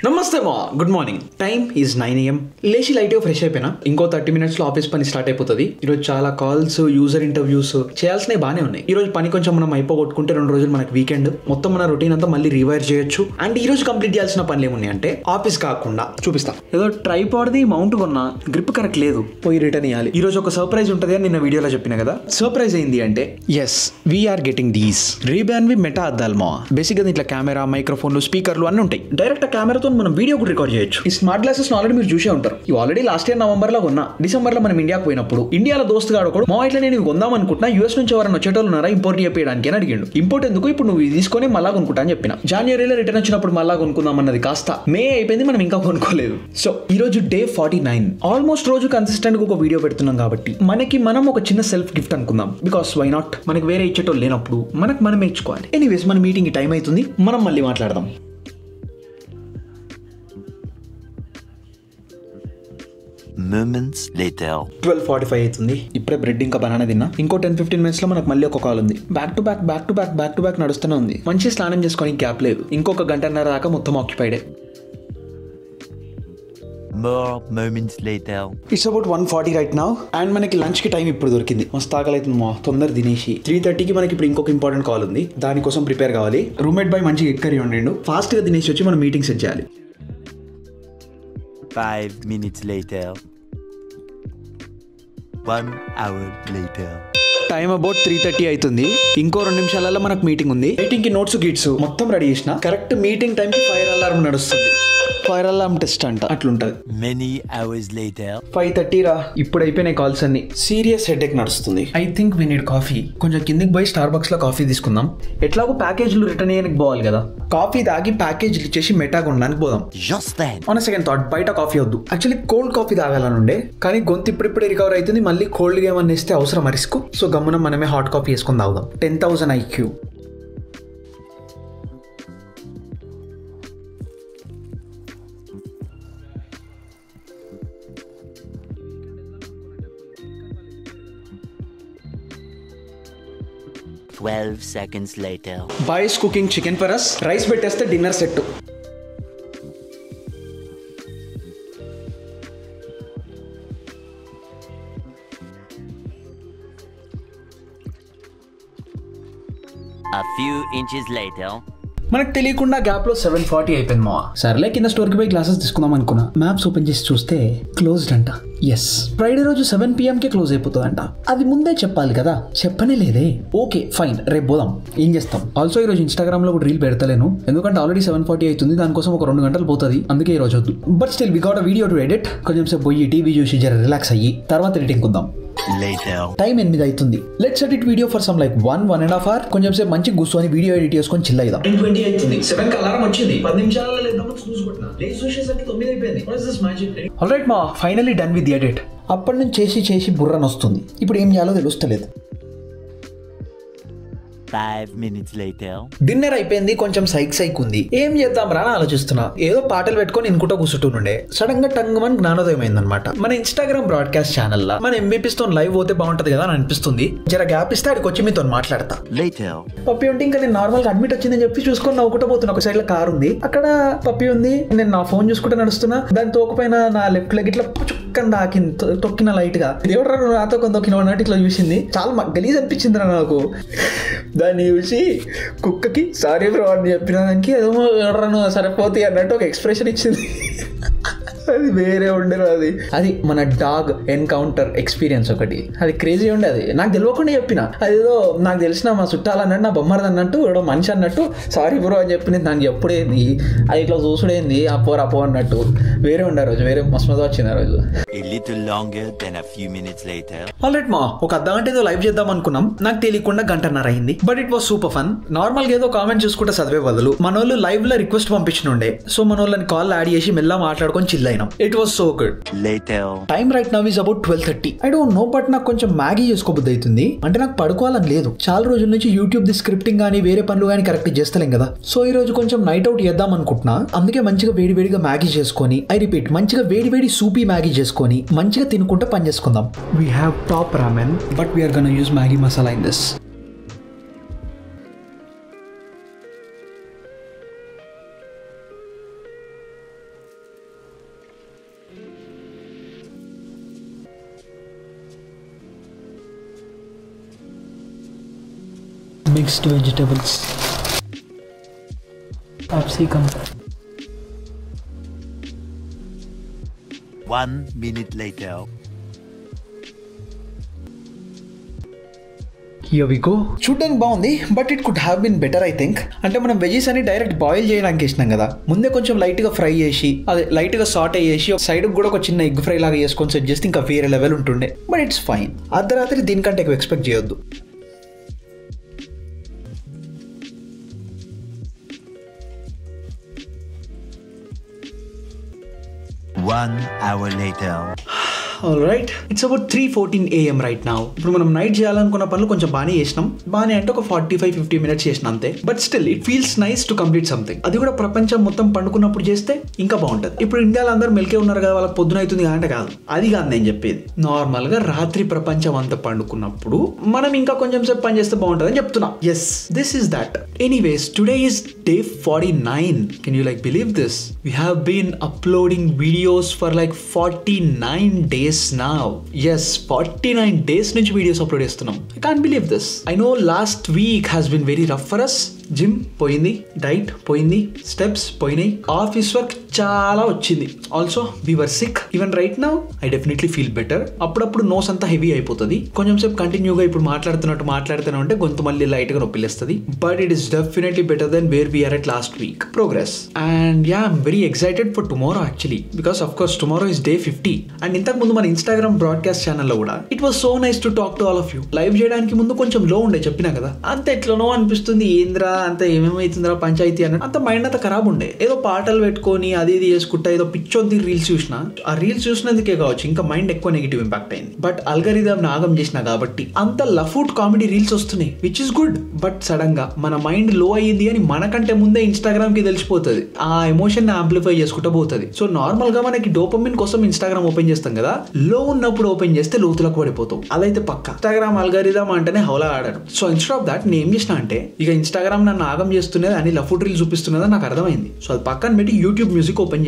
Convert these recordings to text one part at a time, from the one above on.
నమస్తే మా good morning. Time is 9 AM. లేచి లైట్గా ఫ్రెష్ అయిపోయినా ఇంకో 30 minutesలో ఆఫీస్ పని స్టార్ట్ అయిపోతుంది. ఈరోజు చాలా కాల్స్, యూజర్ ఇంటర్వ్యూస్ చేయాల్సినవి బాగానే ఉన్నాయి. ఈ రోజు పని కొంచెం మనం అయిపోగొట్టుకుంటే 2 రోజులు మనకి వీకెండ్, మొత్తం మన రొటీన్ అంతా మళ్ళీ రివైర్ చేయొచ్చు. అండ్ ఈ రోజు కంప్లీట్ చేయాల్సిన పనులు ఏమున్నాయి అంటే ఆఫీస్ కాకుండా చూపిస్తా. ఏదో ట్రైపాడ్ది మౌంట్ కొన్నా, గ్రిప్ కరెక్ట్ లేదు, పోయి రిటర్న్ ఇవ్వాలి. ఈ రోజు ఒక సర్ప్రైజ్ ఉంటుంది అని నిన్న వీడియోలో చెప్పిన కదా. సర్ప్రైజ్ ఏంది అంటే ఎస్ వీఆర్ గెటింగ్ దీస్ రీబ్యాన్వి మెటా అద్దాలు మా. బేసిక్గా ఇట్లా కెమెరా, మైక్రోఫోన్లు, స్పీకర్లు అన్నీ ఉంటాయి. డైరెక్ట్ కెమెరాతో మనం వీడియో కూడా రికార్డ్ చేయొచ్చు. ఈ స్మార్ట్ గ్లాసెస్ ఆల్రెడీ మీరు చూసే ఉంటారు. ఇవి ఆల్రెడీ లాస్ట్ ఇయర్ నవంబర్ లో కొన్నా. డిసెంబర్ లో మనం ఇండియాకి పోయినప్పుడు ఇండియాలో దోస్తు గాడు కూడా మా ఇట్లా నేను కొందాం అనుకుంటున్నా, యూఎస్ నుంచి ఎవరైనా వచ్చేటోళ్ళు ఉన్నారా ఇంపోర్ట్ చేయడానికి అని అడిగాడు. ఇంపోర్ట్ ఎందుకు, ఇప్పుడు నువ్వు తీసుకొని మళ్ళా కొనుక్కుంటా అని చెప్పిన. జనవరిలో రిటర్న్ వచ్చినప్పుడు మళ్ళా కొనుక్కుందాం అన్నది కాస్త మే అయిపోయింది, మనం ఇంకా కొనుక్కోలేదు. సో ఈ రోజు డే 49. ఆల్మోస్ట్ రోజు కన్సిస్టెంట్ గా ఒక వీడియో పెడుతున్నాం కాబట్టి మనకి మనం ఒక చిన్న సెల్ఫ్ గిఫ్ట్ అనుకుందాం. బికాస్ వై నాట్, మనకి వేరే ఇచ్చేటోళ్ళు లేనప్పుడు మనకు మనం ఇచ్చుకోవాలి. ఎనీవేస్ మన మీటింగ్ టైం అవుతుంది, మనం మళ్ళీ మాట్లాడదాం. Moments later. 12:45 అవుతుంది. ఇప్పుడే బ్రెడ్ ఇంకా బనానా తిన్నా. ఇంకో 10-15 minutes లో మనకు మళ్ళీ ఒక కాల్ ఉంది. బ్యాక్ టు బ్యాక్ నడుస్తూనే ఉంది. మంచి స్నానం చేసుకొని గ్యాప్ లేదు. ఇంకొక గంటన్నర దాకా మొత్తం ఆక్యుపైడే. More moments later. It's about 1:40 right now. And మనకి లంచ్ కి టైం ఇప్పుడు దొరికింది. మస్తు ఆకలి అవుతుంది మా. తొందర తినేసి 3:30కి మనకి ఇప్పుడు ఇంకొక ఇంపార్టెంట్ కాల్ ఉంది, దానికోసం ప్రిపేర్ కావాలి. రూమ్మేట్ బాయ్ మంచిగా ఎగ్ కర్రీ వండిండు. ఫాస్ట్ గా తినేసి వచ్చి మనం మీటింగ్ సెట్ చేయాలి. 5 minutes later. 1 hour later. Time about 3:30 అవుతుంది. ఇంకో 2 నిమిషాలలో మనకు మీటింగ్ ఉంది. మీటింగ్ కి నోట్స్ గిట్స్ మొత్తం రెడీ చేసిన. కరెక్ట్ మీటింగ్ టైం కి ఫైర్ అలారం నడుస్తుంది. ఫైర్ అలారం టెస్ట్ అంట, అట్లుంటది. Many hours later. 5:30 రా. ఇప్పుడు అయిపోయినాయి కాల్స్ అన్ని. సీరియస్ హెడేక్ నడుస్తుంది. I think we need coffee. కొంచెం కిందికి పోయి స్టార్ బక్స్ లో కాఫీ తీసుకుందాం. ఎట్లాగో ప్యాకేజ్లు రిటర్న్ చేయడానికి పోవాలి కదా. కాఫీ తాగి ప్యాకేజ్లు ఇచ్చేసి మెటా కొనడానికి పోదాం. Just then. On second thought, బయట కాఫీ వద్దు. యాక్చువల్లీ కోల్డ్ కాఫీ తాగాలని ఉండే, కానీ గొంతు ఇప్పుడిప్పుడే రికవర్ అవుతుంది. మళ్ళీ కోల్డ్ గా ఏమన్నా ఇస్తే అవసరం రిస్క్. సో గమ్మున మనమే హాట్ కాఫీ వేసుకొని తాగుదాం. 10,000 IQ. Twelve seconds later. Boys cooking chicken for us. Rice పెట్టేస్తే dinner set. A few inches later. మనకు తెలియకుండా గ్యాప్ లో 7:40 అయిపోయింది మా. సర్లే కింద స్టోర్ కి పోయి గ్లాసెస్ తీసుకుందాం అనుకున్నా. మ్యాప్స్ ఓపెన్ చేసి చూస్తే క్లోజ్డ్ అంట. ఎస్, ఫ్రైడే రోజు 7 PM కే క్లోజ్ అయిపోతుంది అంట. అది ముందే చెప్పాలి కదా, చెప్పనే లేదే. ఓకే ఫైన్, రేపు పోదాం. ఏం చేస్తాం. ఆల్సో ఈ రోజు ఇన్స్టాగ్రామ్ లో కూడా రీల్ పెడతలేను, ఎందుకంటే ఆల్రెడీ 7:40 అవుతుంది. దానికోసం ఒక 2 గంటలు పోతుంది, అందుకే ఈ రోజు వద్దు. But still we got a video to edit. కొంచెం సేపు పోయి టీవీ చూసి జర రిలాక్స్ అయ్యి తర్వాత ఎడిటింగ్ కుద్దాం. టైం 8 అవుతుంది. Let's edit video for some like 1.5 hours. కొంచెం సేపు మంచి కూర్చొని వీడియో ఎడిట్ చేసుకొని చిల్ అయిదాం. 10:20 అవుతుంది. 7 కి అలారం వచ్చింది. 10 నిమిషాలలో లేద్దామని చూసుకుంటున్నా. లేచి చూసేసరికి 9 అయిపోయింది. What is this magic? Alright మా, finally done with the edit. అప్పటి నుంచి చేసి బుర్రన్ వస్తుంది. ఇప్పుడు ఏం చేయాలో తెలుస్తలేదు. 5 minutes later. డిన్నర్ అయిపోయింది. కొంచెం సైక్ ఉంది. ఏం చేద్దాం రా అని ఆలోచిస్తున్నా. ఏదో పాటలు పెట్టుకొని ఇనుకుంటా కూర్చుంటుండే. సడన్ గా టంగమని జ్ఞానోదయం అయిందనమాట. మన ఇన్స్టాగ్రామ్ బ్రాడ్కాస్ట్ ఛానల్ లా మన MVPs తో లైవ్ పోతే బాగుంటది కదా అని అనిపిస్తుంది. జర గ్యాప్ ఇస్తే అడికి వచ్చి మీతో మాట్లాడతా. Later. పప్పి ఉంటే ఇంకా నేను నార్మల్ గా అడ్మిట్ వచ్చిందని చెప్పి చూసుకొని నవ్వుకుంటూ పోతున్నా. ఒక సైడ్ లో కార్ ఉంది, అక్కడ పప్పి ఉంది. నేను నా ఫోన్ చూసుకుంటూ నడుస్తున్నా. దాని తోకపోయిన నా లెఫ్ట్ లెగ్ ఇట్లా చుక్కని తాకింది, తొక్కిన లైట్ గా. దేవుడు నాతో కొంత తొక్కిన అన్నట్టు ఇట్లా చూసింది. చాలా గలీజ్ అనిపించింది నాకు. దాన్ని చూసి కుక్కకి సారీ బ్రో అని చెప్పిన దానికి ఏదో ఎవరన్నా సరిపోతాయి అన్నట్టు ఒక ఎక్స్ప్రెషన్ ఇచ్చింది. అది వేరే ఉండేది. అది మన డాగ్ ఎన్కౌంటర్ ఎక్స్పీరియన్స్ ఒకటి. అది క్రేజీ ఉండే. అది నాకు తెలియకుండా చెప్పిన. అదేదో నాకు తెలిసిన మా చుట్టాలు అన్నట్టు, నా బొమ్మరది అన్నట్టు, ఏదో మనిషి అన్నట్టు సారీ బ్రో అని చెప్పినది. నాకు ఎప్పుడేంది అది ఇట్లా చూసుడేంది అపో అన్నట్టు. వేరే ఉండే రోజు, వేరే మస్తు వచ్చింది ఆ రోజు. A little longer than a few minutes later. Alright మా, ఒక అర్ధగంట ఏదో లైవ్ చేద్దాం అనుకున్నాం. నాకు తెలియకుండా గంటన్నర అయింది. But it was super fun. Normal గా ఏదో కామెంట్ చూసుకుంటే చదివే బదులు మనోళ్ళు లైవ్ లో రిక్వెస్ట్ పంపించనుండే. సో మనోళ్ళని కాల్ యాడ్ చేసి మెల్ల మాట్లాడుకొని చిల్ అయినాం. It was so good. Later. Time right now is about 12:30. I don't no, but నాకు కొంచెం మ్యాగీ చేసుకోబుద్ధి అవుతుంది. అంటే నాకు పడుకోవాలని లేదు. చాలా రోజుల నుంచి యూట్యూబ్ ది స్క్రిప్టింగ్ గానీ వేరే పనులు గానీ కరెక్ట్ చేస్తలేం కదా. సో ఈ రోజు కొంచెం నైట్ అవుట్ చేద్దాం అనుకుంటున్నా. అందుకే మంచిగా వేడివేడిగా మ్యాగీ చేసుకొని, ఐ రిపీట్, మంచిగా వేడివేడి సూపీ మ్యాగీ చేసుకొని మంచిగా తినుకుంటూ పని చేసుకుందాం. We have Top Ramen, but we're gonna use Maggi masala in this. Mixed vegetables, capsicum. 1 minute later. Here we go. చూడడానికి బాగుంది, but it could have been better I think. అంటే మనం వెజీస్ అని డైరెక్ట్ బాయిల్ చేయడానికి వేసినాం కదా, ముందే కొంచెం లైట్ గా ఫ్రై చేసి అదే లైట్ గా సాట్ అయ్యేసి సైడ్ కూడా ఒక చిన్న ఎగ్ ఫ్రై లాగా చేసుకొని సెట్ చేస్తే ఇంకా వేరే లెవెల్ ఉంటుండే. But it's fine. అర్ధరాత్రి దీనికంటే ఎక్కువ ఎక్స్పెక్ట్ చేయొద్దు. One hour later. Alright, it's about 3:14 AM right now. ఇప్పుడు మనం నైట్ చేయాలనుకున్న పనులు కొంచెం బాగానే చేసినాం. బాగానే అంటే ఒక 45-50 minutes చేసిన అంతే. But still it feels nice to complete something. అది కూడా ప్రపంచం మొత్తం పండుకున్నప్పుడు చేస్తే ఇంకా బాగుంటుంది. ఇప్పుడు ఇండియాలో అందరూ మెల్కే ఉన్నారు కదా, వాళ్ళకి పొద్దున అవుతుంది అంటే కాదు, అది కాదు నేను చెప్పేది. నార్మల్ గా రాత్రి ప్రపంచం అంతా పండుకున్నప్పుడు మనం ఇంకా కొంచెం సేపు పని చేస్తే బాగుంటుంది అని చెప్తున్నా. Yes, this is that. Anyways, today is day 49. Can you believe this? We have been uploading videos for 49 days now. Yes, 49 days నుంచి వీడియోస్ అప్లోడ్ చేస్తున్నాం. I can't believe this. I know last week has been very rough for us. Gym పోయింది, diet పోయింది, steps పోయినాయి, office work చాలా వచ్చింది. Also we were sick. Even right now I definitely feel better. అప్పుడప్పుడు nose అంతా heavy అయిపోతుంది. కొంచెం సేపు కంటిన్యూగా ఇప్పుడు మాట్లాడుతూనే ఉంటే గొంతు మళ్ళీ లైట్ గా నొప్పిలేస్తుంది. But it is definitely better then where we're at last week. Progress. And yeah, I'm very excited for tomorrow actually, because of course tomorrow is day 50. And ఇంతకు ముందు మన ఇన్స్టాగ్రామ్ బ్రాడ్కాస్ట్ ఛానల్లో కూడా it was so nice to talk to all of you. Live చేయడానికి ముందు కొంచెం లో ఉండే, చెప్పినా కదా, అంత ఎట్లనో అనిపిస్తుంది, ఏంద్రా అంత ఏమేమైతుందిరా పంచాయతీ అన్నట్టు. అంత మైండ్ అంతా ఖరాబ్ ఉండే. ఏదో పాటలు పెట్టుకొని అది ఇది చేసుకుంటా ఏదో పిచ్చోంది రీల్స్ చూసిన. ఆ రీల్స్ చూసినందుకే కావచ్చు ఇంకా మైండ్ ఎక్కువ నెగిటివ్ ఇంపాక్ట్ అయింది. బట్ అల్గరిథం నాగం చేసిన కాబట్టి అంత లఫూట్ కామెడీ రీల్స్ వస్తున్నాయి, which is good. But sudden గా మన మైండ్ లో అయ్యింది అని మనకంటే ముందే ఇన్స్టాగ్రామ్ కి తెలిసిపోతుంది. ఆ ఎమోషన్ ని ఆంప్లిఫై చేసుకుంటూ పోతుంది. సో నార్మల్ గా మనకి డోపమిన్ కోసం ఇన్స్టాగ్రామ్ ఓపెన్ చేస్తాం కదా, లో ఉన్నప్పుడు ఓపెన్ చేస్తే లోతులకు పడిపోతాం. అదైతే పక్క. ఇన్స్టాగ్రామ్ అల్గరిథం అంటేనే హౌలా ఆడాడు. సో ఇన్స్టెడ్ ఆఫ్ దాట్ నేను ఏం చేసిన అంటే, ఇక ఇన్స్టాగ్రామ్ నన్ను ఆగం చేస్తున్నది అని లఫుట్ రీల్ చూపిస్తున్నదా నాకు అర్థమైంది. సో అది పక్కన పెట్టి యూట్యూబ్ మ్యూజిక్ ఓపెన్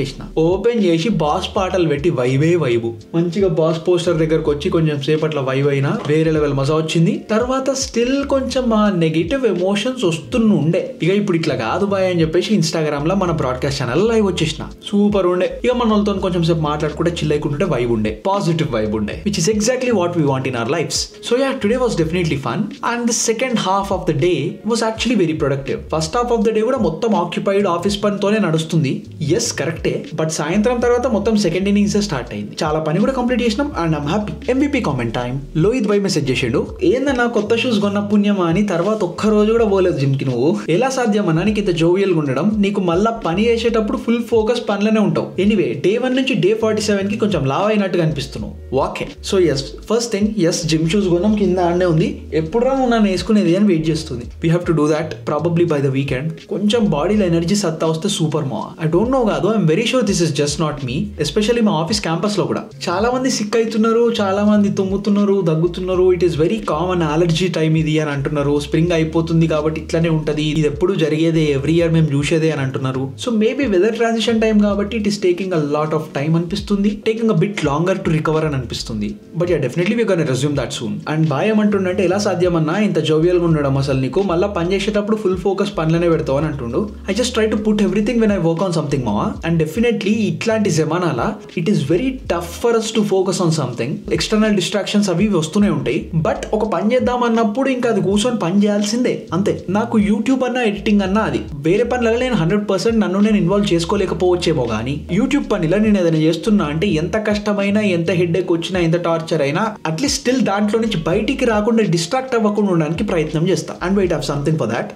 చేసి బాస్ పాటలు పెట్టి వైబు మంచిగా బాస్ పోస్టర్ దగ్గరకు వచ్చి కొంచెం సేపట్ల వైబ్ అయినా వేరే లెవెల్ మజా వచ్చింది. తర్వాత స్టిల్ కొంచెం ఆ నెగిటివ్ ఎమోషన్స్ వస్తుండే. ఇక ఇప్పుడు ఇట్లా కాదు బాయ్ అని చెప్పేసి ఇన్స్టాగ్రామ్ లో మన బ్రాడ్కాస్ట్ ఛానల్ లైవ్ వచ్చేసిన. సూపర్ ఉండే. ఇక మన వాళ్ళతో కొంచెం సేపు మాట్లాడుకుంటే చిల్ అయికుంటుంటే వైబ్ ఉండే, పాజిటివ్ వైబ్ ఉండే, which is exactly what we want in our lives. So yeah, today was definitely fun. And the second half of the day was actually very productive. First half of the day కూడా మొత్తం occupied office పనితోనే నడుస్తుంది. Yes కరెక్టే. But సాయంత్రం తర్వాత మొత్తం second innings start అయింది. చాలా పని కూడా కంప్లీట్ చేసినాం and I'm happy. MVP comment time. Lohit భాయ్ మెసేజ్ చేసిండు, ఏందన్నా కొత్త షూస్ కొన్న పుణ్యమా అని తర్వాత ఒక్క రోజు కూడా పోలేదు జిమ్ కి. నువ్వు ఎలా సాధ్యమన్నా నీకు ఇంత జోవియల్ గా ఉండడం? నీకు మళ్ళా పని చేసేటప్పుడు ఫుల్ ఫోకస్ పనిలోనే ఉంటావు. ఎనీవే, day 1 నుంచి day 47 కి కొంచెం లావ్ అయినట్టుగా అనిపిస్తున్నావు. Okay. So yes, first thing, yes gym shoes కొన్నాం, కింద ఆడనే ఉంది. ఎప్పుడురా నువ్వు నన్ను వేసుకునేది అని వెయిట్ చేస్తుంది. We have to do that probably by the weekend. కొంచెం బాడీలో ఎనర్జీ సత్తా వస్తే సూపర్ మా. ఐ డోంట్ నో కాదు, I'm very sure this is just not me. Especially మా ఆఫీస్ క్యాంపస్ లో కూడా చాలా మంది సిక్ అవుతున్నారు, చాలా మంది తుమ్ముతున్నారు, దగ్గుతున్నారు. It is very common allergy time ఇది అని అంటున్నారు. స్ప్రింగ్ అయిపోతుంది కాబట్టి ఇట్లానే ఉంటది, ఇది ఎప్పుడు జరిగేదే, ఎవ్రీ ఇయర్ మేము చూసేదే అని అంటున్నారు. So maybe weather transition time కాబట్టి it is taking a lot of time అనిపిస్తుంది, taking a bit longer to recover అని అనిపిస్తుంది. But yeah, definitely we gonna resume that soon. And boy ఏమంటుండంటే, ఎలా సాధ్యమన్నా ఇంత జోవియల్ గా ఉండడం అసలు నీకు? మళ్ళీ పని చేసేటప్పుడు ఫుల్ ఫోకస్ పనిలోనే పెడతావు అని అంటుండు. I just try to put everything when I work on something మావా. అండ్ డెఫినెట్లీ ఇట్లాంటి జమానాలా it is very tough for us to focus on something. External distractions అవి వస్తూనే ఉంటాయి. బట్ ఒక పని చేద్దాం అన్నప్పుడు ఇంకా అది కూర్చొని పని చేయాల్సిందే అంతే. నాకు యూట్యూబ్ అన్నా ఎడిటింగ్ అన్నా అది వేరే పనులలో నేను 100% నన్ను నేను ఇన్వాల్వ్ చేసుకోలేకపోవచ్చేమో, కానీ యూట్యూబ్ పనిలో నేను ఏదైనా చేస్తున్నా అంటే ఎంత కష్టమైనా, ఎంత హెడ్ఏక్ వచ్చినా, ఎంత టార్చర్ అయినా అట్లీస్ట్ స్టిల్ దాంట్లో నుంచి బయటికి రాకుండా డిస్ట్రాక్ట్ అవ్వకుండా ఉండడానికి ప్రయత్నం చేస్తా. And wait have something for that.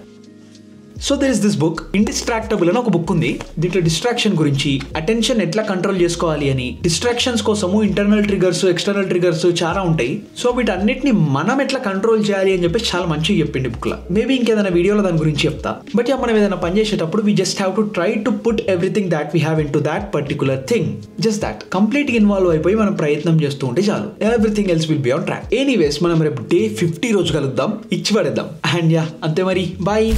So there is this book, indistractable అని ఒక బుక్ ఉంది. దీంట్లో డిస్ట్రాక్షన్ గురించి, అటెన్షన్ ఎట్లా కంట్రోల్ చేసుకోవాలి అని, డిస్ట్రాక్షన్స్ కోసము ఇంటర్నల్ ట్రిగర్స్, ఎక్స్టర్నల్ ట్రిగర్స్ చాలా ఉంటాయి. సో వీటన్నిటిని మనం ఎట్లా కంట్రోల్ చేయాలి అని చెప్పి చాలా మంచిగా చెప్పింది బుక్ లో. మేబీ ఇంకేదైనా వీడియోలో దాని గురించి చెప్తా. బట్ మనం ఏదైనా పని చేసేటప్పుడు we just have to try to put everything that we have in to that particular thing. Just that complete గా ఇన్వాల్వ్ అయిపోయి మనం ప్రయత్నం చేస్తూ ఉంటే చాలు, everything else will be on track. Anyways, మనం రేపు day 50 రోజు కలుద్దాం, ఇచ్చి పడేద్దాం. అండ్ యా, అంతే మరి, బాయ్.